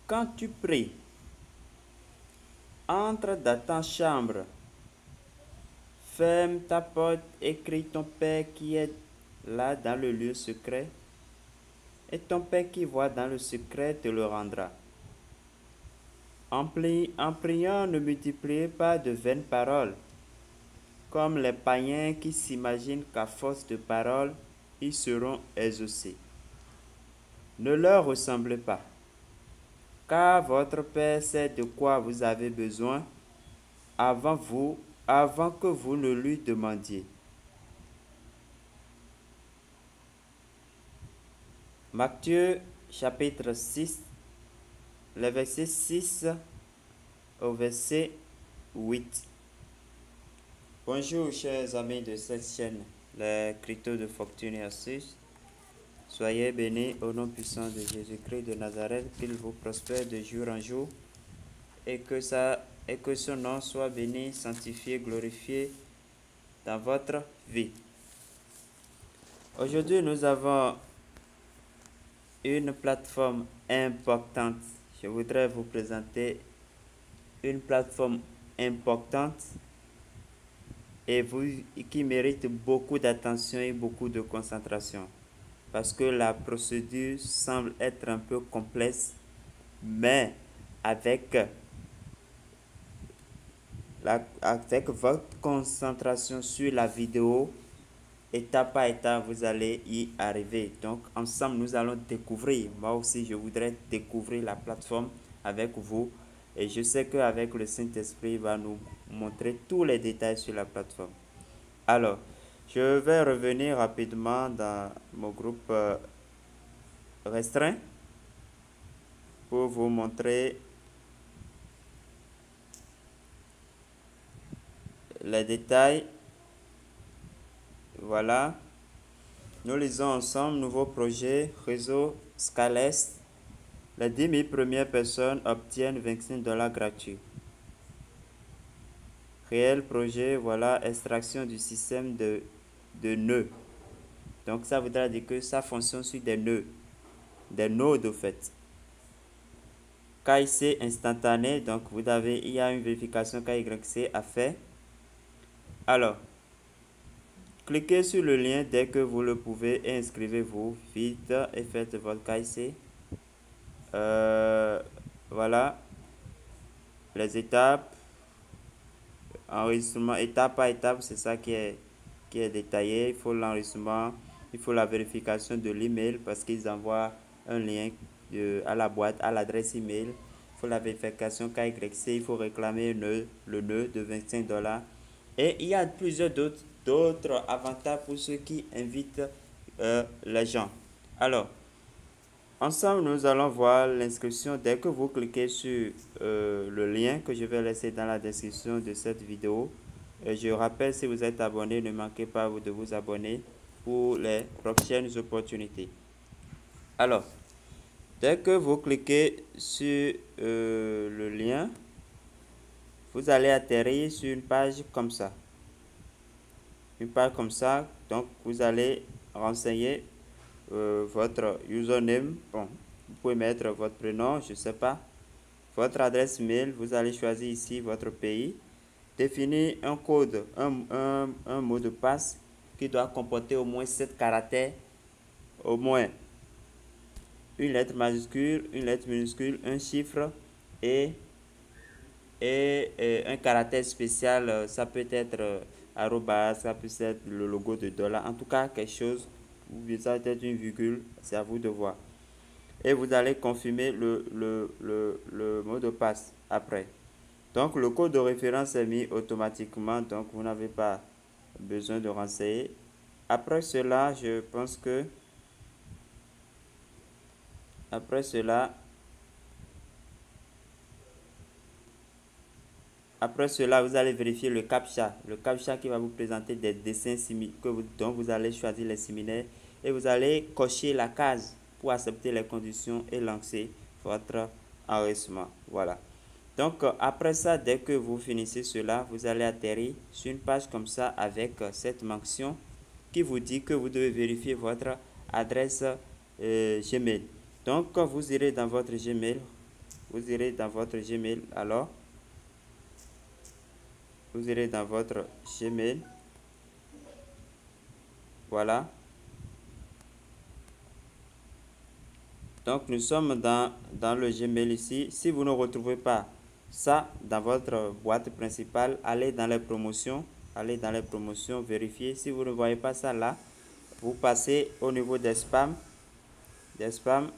Quand tu pries, entre dans ta chambre, ferme ta porte, écris ton Père qui est là dans le lieu secret, et ton Père qui voit dans le secret te le rendra. En priant, ne multipliez pas de vaines paroles, comme les païens qui s'imaginent qu'à force de paroles, ils seront exaucés. Ne leur ressemblez pas, car votre Père sait de quoi vous avez besoin avant que vous ne lui demandiez. Matthieu chapitre 6, le verset 6 au verset 8. Bonjour chers amis de cette chaîne, les cryptos de fortune et astuces. Soyez bénis au nom puissant de Jésus-Christ de Nazareth, qu'il vous prospère de jour en jour et que son nom soit béni, sanctifié, glorifié dans votre vie. Aujourd'hui, nous avons une plateforme importante. Je voudrais vous présenter une plateforme importante et qui mérite beaucoup d'attention et beaucoup de concentration. Parce que la procédure semble être un peu complexe, mais avec votre concentration sur la vidéo, étape par étape, vous allez y arriver. Donc, ensemble, nous allons découvrir. Moi aussi, je voudrais découvrir la plateforme avec vous. Et je sais qu'avec le Saint-Esprit, il va nous montrer tous les détails sur la plateforme. Alors, je vais revenir rapidement dans mon groupe restreint pour vous montrer les détails. Voilà. Nous lisons ensemble, nouveau projet, réseau Scalest. Les 10 000 premières personnes obtiennent 25 $ gratuits. Réel projet, voilà, extraction du système de nœuds. Donc ça voudra dire que ça fonctionne sur des nœuds, des nodes au fait. KIC instantané, donc il y a une vérification KYC à faire. Alors, cliquez sur le lien dès que vous le pouvez et inscrivez-vous vite et faites votre KIC. Voilà les étapes, enregistrement étape par étape, c'est ça qui est détaillé. Il faut l'enregistrement, il faut la vérification de l'email parce qu'ils envoient un lien à la boîte, à l'adresse email. Il faut la vérification KYC, il faut réclamer le nœud de 25 $. Et il y a plusieurs d'autres avantages pour ceux qui invitent les gens. Alors, ensemble, nous allons voir l'inscription. Dès que vous cliquez sur le lien que je vais laisser dans la description de cette vidéo, je rappelle, si vous êtes abonné, ne manquez pas de vous abonner pour les prochaines opportunités. Alors, dès que vous cliquez sur le lien, vous allez atterrir sur une page comme ça. Une page comme ça, donc vous allez renseigner votre username. Bon, vous pouvez mettre votre prénom, je ne sais pas. Votre adresse mail, vous allez choisir ici votre pays. Définir un code, un mot de passe qui doit comporter au moins 7 caractères, au moins une lettre majuscule, une lettre minuscule, un chiffre et un caractère spécial. Ça peut être arrobas, ça peut être le logo de dollar, en tout cas quelque chose, ou bien ça peut être une virgule, c'est à vous de voir. Et vous allez confirmer le mot de passe après. Donc le code de référence est mis automatiquement, donc vous n'avez pas besoin de renseigner. Après cela, je pense que après cela, vous allez vérifier le CAPTCHA. Le CAPTCHA qui va vous présenter des dessins dont vous allez choisir les similaires. Et vous allez cocher la case pour accepter les conditions et lancer votre enregistrement. Voilà. Donc, après ça, dès que vous finissez cela, vous allez atterrir sur une page comme ça avec cette mention qui vous dit que vous devez vérifier votre adresse Gmail. Donc, vous irez dans votre Gmail, vous irez dans votre Gmail. Alors, vous irez dans votre Gmail. Voilà. Donc, nous sommes dans le Gmail ici. Si vous ne retrouvez pas ça dans votre boîte principale, allez dans les promotions. Allez dans les promotions, vérifiez. Si vous ne voyez pas ça là, vous passez au niveau des spams. Des spams.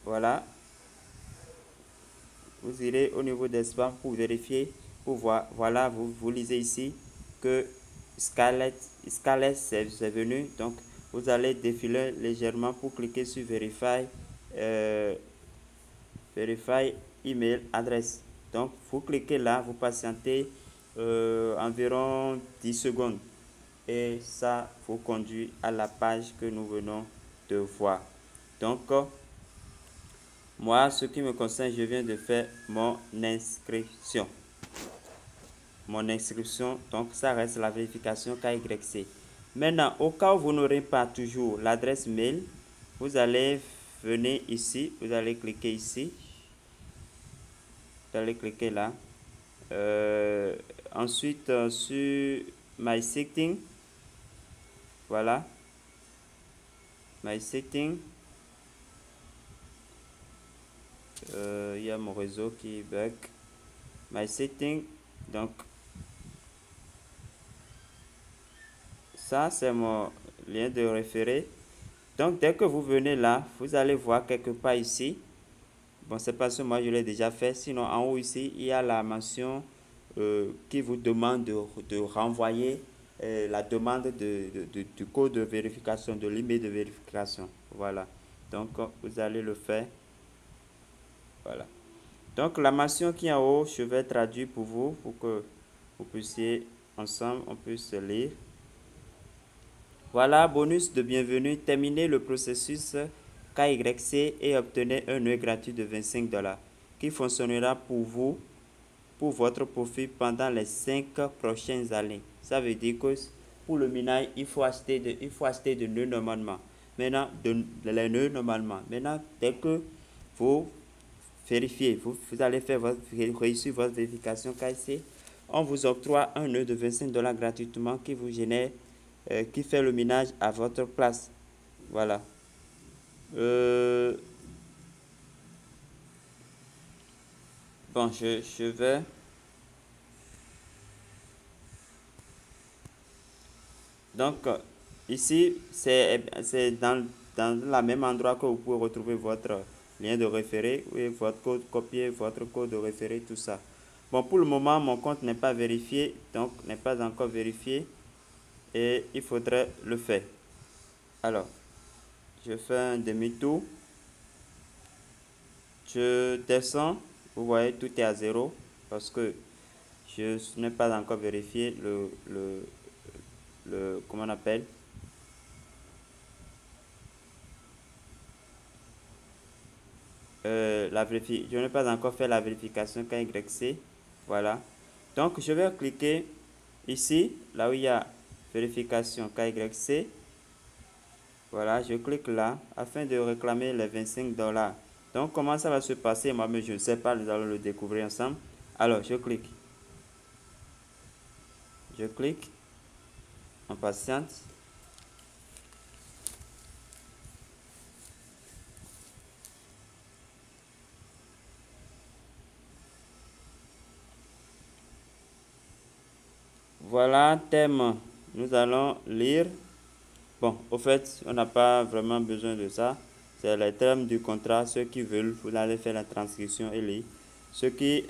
Voilà. Vous irez au niveau des spams pour vérifier. Pour voir. Voilà, vous lisez ici que Scarlett c'est venu. Donc, vous allez défiler légèrement pour cliquer sur Verify. Verify email adresse. Donc, vous cliquez là, vous patientez environ 10 secondes. Et ça vous conduit à la page que nous venons de voir. Donc, moi, ce qui me concerne, je viens de faire mon inscription. Mon inscription, donc ça reste la vérification KYC. Maintenant, au cas où vous n'aurez pas toujours l'adresse mail, vous allez venir ici, vous allez cliquer ici. Vous allez cliquer là. Ensuite, sur My Setting. Voilà. My Setting. Il y a mon réseau qui bug. My Setting. Donc, ça, c'est mon lien de référé. Donc, dès que vous venez là, vous allez voir quelque part ici. Bon, c'est parce que moi, je l'ai déjà fait. Sinon, en haut ici, il y a la mention qui vous demande de renvoyer la demande du code de vérification, de l'email de vérification. Voilà. Donc, vous allez le faire. Voilà. Donc, la mention qui est en haut, je vais traduire pour vous, pour que vous puissiez, ensemble, on puisse lire. Voilà, bonus de bienvenue. Terminez le processus KYC et obtenez un nœud gratuit de 25 $ qui fonctionnera pour vous, pour votre profil pendant les 5 prochaines années. Ça veut dire que pour le minage, il faut acheter de nœuds normalement. Maintenant, les nœuds normalement. Maintenant, dès que vous vérifiez, vous allez faire réussir votre vérification KYC, on vous octroie un nœud de 25 $ gratuitement qui vous génère qui fait le minage à votre place. Voilà. Bon, je vais. Donc, ici, c'est dans le même endroit que vous pouvez retrouver votre lien de référé, et votre code copier, votre code de référé, tout ça. Bon, pour le moment, mon compte n'est pas vérifié, donc n'est pas encore vérifié, et il faudrait le faire. Alors, je fais un demi-tour. Je descends, vous voyez, tout est à 0 parce que je n'ai pas encore vérifié comment on appelle, je n'ai pas encore fait la vérification KYC. Voilà. Donc, je vais cliquer ici, là où il y a vérification KYC. Voilà, je clique là afin de réclamer les 25 $. Donc, comment ça va se passer? Moi-même, je ne sais pas, nous allons le découvrir ensemble. Alors, je clique. Je clique. On patiente. Voilà, thème. Nous allons lire. Bon, au fait, on n'a pas vraiment besoin de ça. C'est les termes du contrat. Ceux qui veulent, vous allez faire la transcription et lire. Ce qui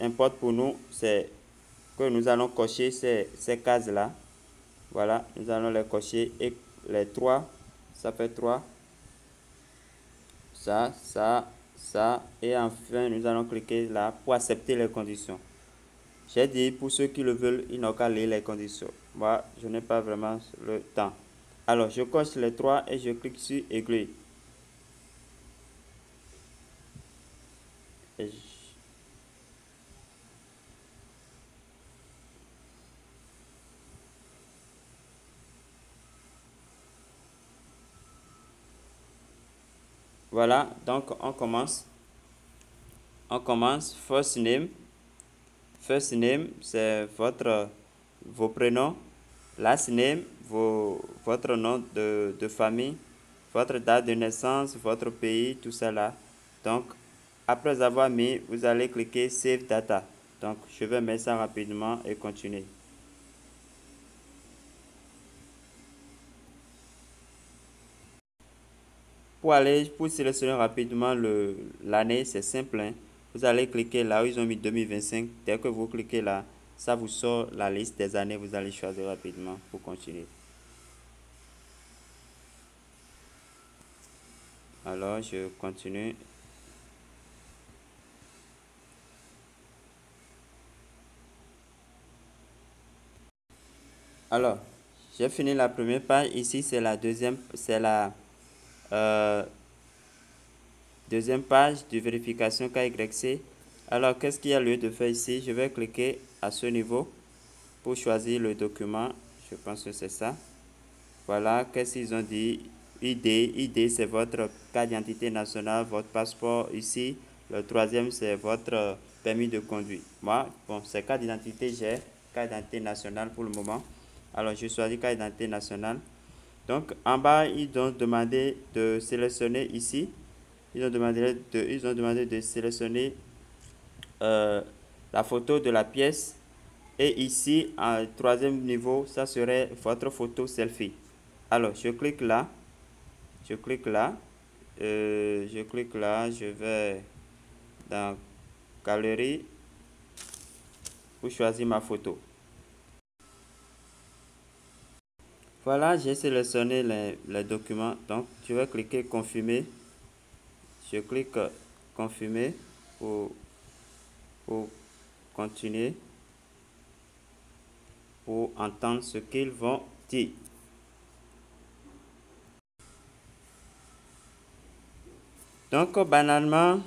importe pour nous, c'est que nous allons cocher ces cases-là. Voilà, nous allons les cocher et les 3, ça fait 3. Ça, et enfin, nous allons cliquer là pour accepter les conditions. J'ai dit, pour ceux qui le veulent, ils n'ont qu'à lire les conditions. Moi, je n'ai pas vraiment le temps. Alors, je coche les 3 et je clique sur Agree. Voilà, donc on commence. On commence. First name. First name, c'est vos prénoms. Last name, votre nom de famille. Votre date de naissance, votre pays, tout ça là. Donc, après avoir mis, vous allez cliquer Save Data. Donc, je vais mettre ça rapidement et continuer. Pour sélectionner rapidement l'année, c'est simple, hein. Vous allez cliquer là où ils ont mis 2025. Dès que vous cliquez là, ça vous sort la liste des années. Vous allez choisir rapidement pour continuer. Alors, je continue. Alors, j'ai fini la première page. Ici, c'est la euh, deuxième page de vérification KYC. Alors, qu'est-ce qu'il y a lieu de faire ici? Je vais cliquer à ce niveau pour choisir le document. Je pense que c'est ça. Voilà, qu'est-ce qu'ils ont dit? ID, c'est votre carte d'identité nationale, votre passeport ici. Le troisième, c'est votre permis de conduire. Moi, bon, c'est carte d'identité, j'ai carte d'identité nationale pour le moment. Alors, je choisis carte d'identité nationale. Donc, en bas, ils ont demandé de sélectionner ici. Ils ont demandé de sélectionner la photo de la pièce. Et ici, en troisième niveau, ça serait votre photo selfie. Alors, je clique là. Je clique là. Je vais dans Galerie pour choisir ma photo. Voilà, j'ai sélectionné les documents. Donc, je vais cliquer Confirmer. Je clique Confirmer pour continuer, pour entendre ce qu'ils vont dire. Donc, banalement,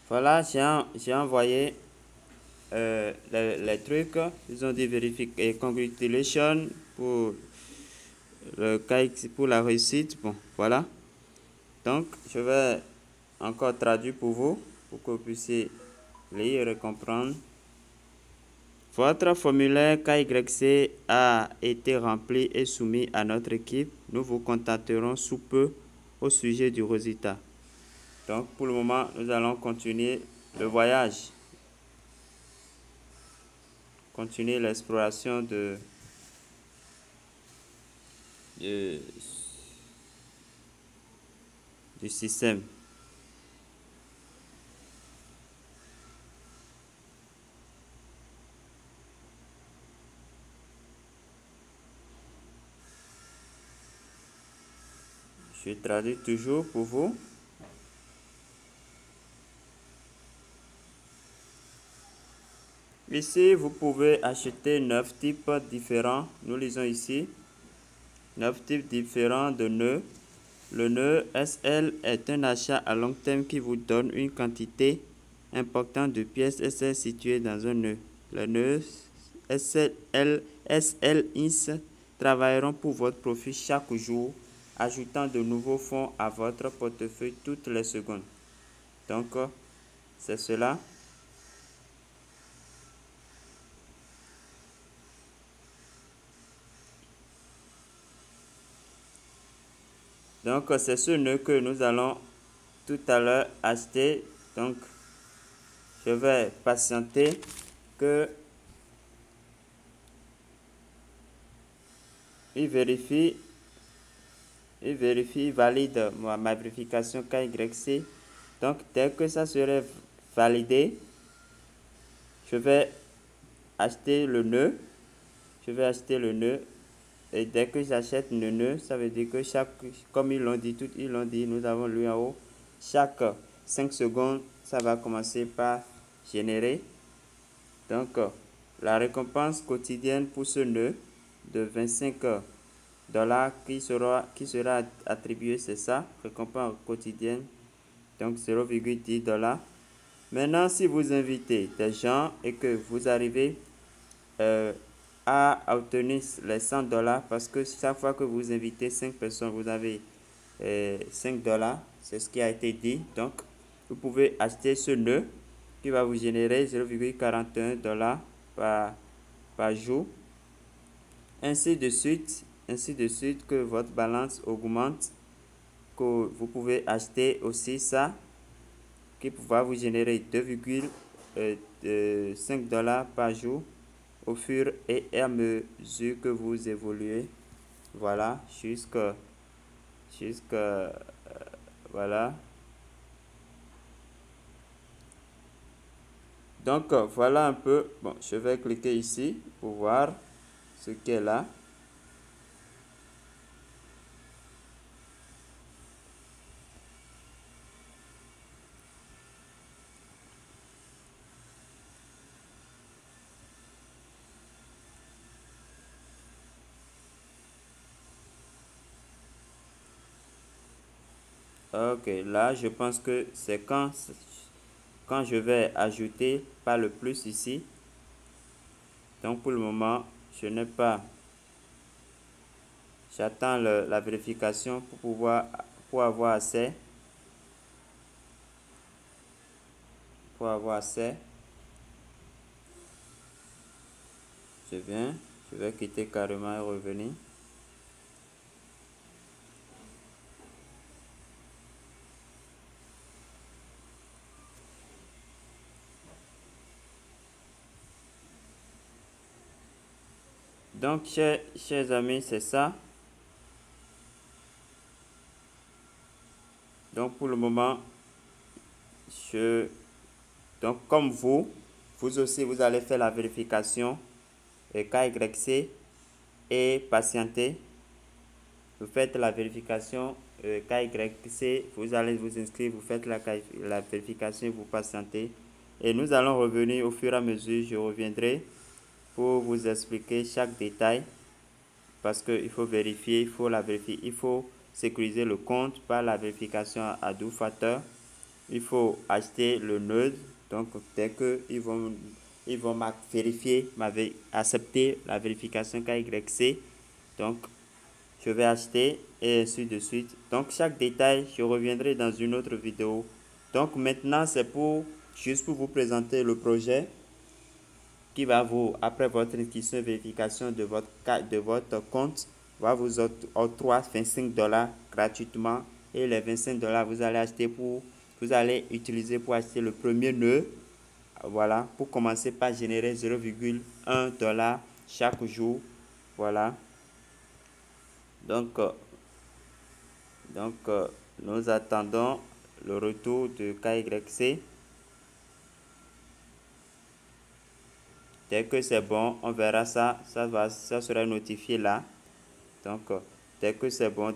voilà, j'ai envoyé les trucs. Ils ont dit vérifier et congratulations pour pour la réussite. Bon, voilà. Donc, je vais encore traduire pour vous, pour que vous puissiez lire et comprendre. Votre formulaire KYC a été rempli et soumis à notre équipe. Nous vous contacterons sous peu au sujet du résultat. Donc, pour le moment, nous allons continuer le voyage. Continuer l'exploration du système. Je traduis toujours pour vous. Ici, vous pouvez acheter 9 types différents. Nous lisons ici 9 types différents de nœuds. Le nœud SL est un achat à long terme qui vous donne une quantité importante de pièces SL situées dans un nœud. Les nœuds SLINS travailleront pour votre profit chaque jour, ajoutant de nouveaux fonds à votre portefeuille toutes les secondes. Donc, c'est cela. Donc, c'est ce nœud que nous allons tout à l'heure acheter. Donc, je vais patienter que il vérifie, valide ma vérification KYC. Donc, dès que ça serait validé, je vais acheter le nœud. Et dès que j'achète le nœud, ça veut dire que comme ils l'ont dit, nous avons lu en haut, chaque 5 secondes, ça va commencer par générer. Donc, la récompense quotidienne pour ce nœud de 25 dollars qui sera attribuée, c'est ça, récompense quotidienne, donc 0,10 dollars. Maintenant, si vous invitez des gens et que vous arrivez à obtenir les 100 dollars parce que chaque fois que vous invitez 5 personnes, vous avez 5 dollars. C'est ce qui a été dit. Donc, vous pouvez acheter ce nœud qui va vous générer 0,41 dollars par jour. Ainsi de suite que votre balance augmente, que vous pouvez acheter aussi ça qui va vous générer 2,5 dollars par jour au fur et à mesure que vous évoluez. Voilà, voilà. Donc voilà un peu. Bon, je vais cliquer ici pour voir ce qui est là. Ok, là je pense que c'est quand je vais ajouter pas le plus ici. Donc pour le moment, je n'ai pas. J'attends la vérification pour avoir accès. Pour avoir accès. Je vais quitter carrément et revenir. Donc, chers amis, c'est ça. Donc, pour le moment, donc comme vous aussi, vous allez faire la vérification KYC et patienter. Vous faites la vérification KYC, vous allez vous inscrire, vous faites la vérification et vous patientez. Et nous allons revenir au fur et à mesure, je reviendrai pour vous expliquer chaque détail parce qu'il faut vérifier, il faut sécuriser le compte par la vérification à deux facteurs. Il faut acheter le nœud, donc dès qu'ils vont vérifier, accepter la vérification KYC, donc je vais acheter et ainsi de suite. Donc chaque détail, je reviendrai dans une autre vidéo. Donc maintenant, c'est juste pour vous présenter le projet qui va après votre inscription et vérification de votre compte, va vous octroyer 25 dollars gratuitement. Et les 25 dollars, vous allez utiliser pour acheter le premier nœud. Voilà, pour commencer par générer 0,1 dollar chaque jour. Voilà. Donc, nous attendons le retour de KYC. Dès que c'est bon, on verra ça. Ça sera notifié là. Donc, dès que c'est bon,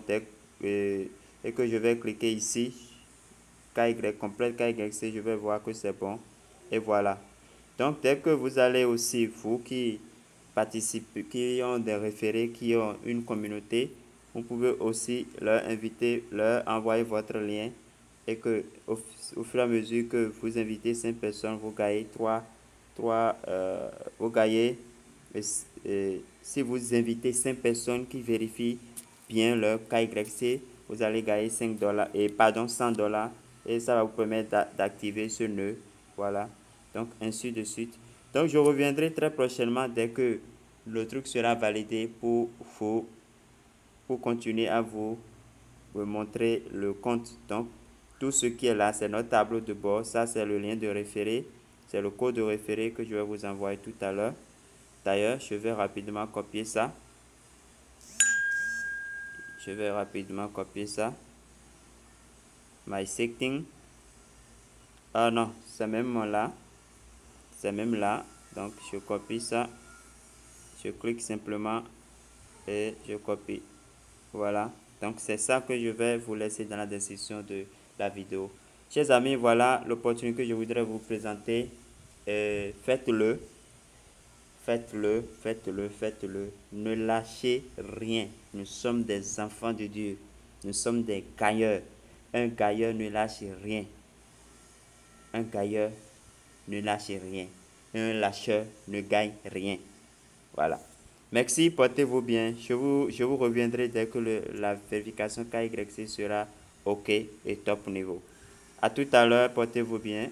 et que je vais cliquer ici, complète KYC, je vais voir que c'est bon. Et voilà. Donc, dès que vous allez aussi, vous qui participez, qui ont des référés, qui ont une communauté, vous pouvez aussi leur inviter, leur envoyer votre lien et que au fur et à mesure que vous invitez 5 personnes, vous gagnez vous gagnez, si vous invitez 5 personnes qui vérifient bien leur KYC, vous allez gagner 5 dollars, et pardon, 100 dollars, et ça va vous permettre d'activer ce nœud. Voilà. Donc, ainsi de suite. Donc, je reviendrai très prochainement dès que le truc sera validé pour continuer à vous montrer le compte. Donc, tout ce qui est là, c'est notre tableau de bord. Ça, c'est le lien de référé. C'est le code de référé que je vais vous envoyer tout à l'heure. D'ailleurs, je vais rapidement copier ça. My setting. Ah non, c'est même là. C'est même là. Donc, je copie ça. Je clique simplement et je copie. Voilà. Donc, c'est ça que je vais vous laisser dans la description de la vidéo. Chers amis, voilà l'opportunité que je voudrais vous présenter. Faites-le. Faites-le, faites-le, faites-le. Ne lâchez rien. Nous sommes des enfants de Dieu. Nous sommes des gagneurs. Un gagneur ne lâche rien. Un gagneur ne lâche rien. Un lâcheur ne gagne rien. Voilà. Merci, portez-vous bien. Je vous reviendrai dès que la vérification KYC sera OK et top niveau. À tout à l'heure, portez-vous bien.